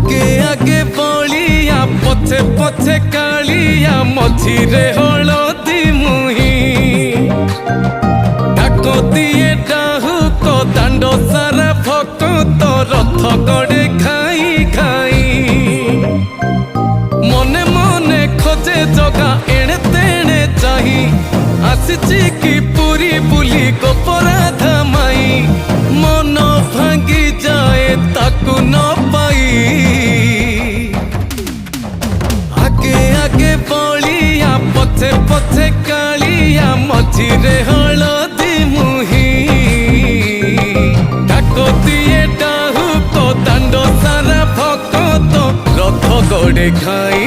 आगे आगे बलिया पछे पछे कालिया मझिरे हलदी मुही डाक दिए डाहुक दांड सारा भक्त रथ गड़े खाई खाई मने मने खोजे जगा एणे तेणे चाही आसिची कि पुरी बुली गोपराधा माई मन भांगी जाए ताकू न पाई आगे आगे बलिया पछे पछे कालिया मझिरे हलदी मुही डाक दिए डाहुक दांड सारा भक्त रथ गड़े खाई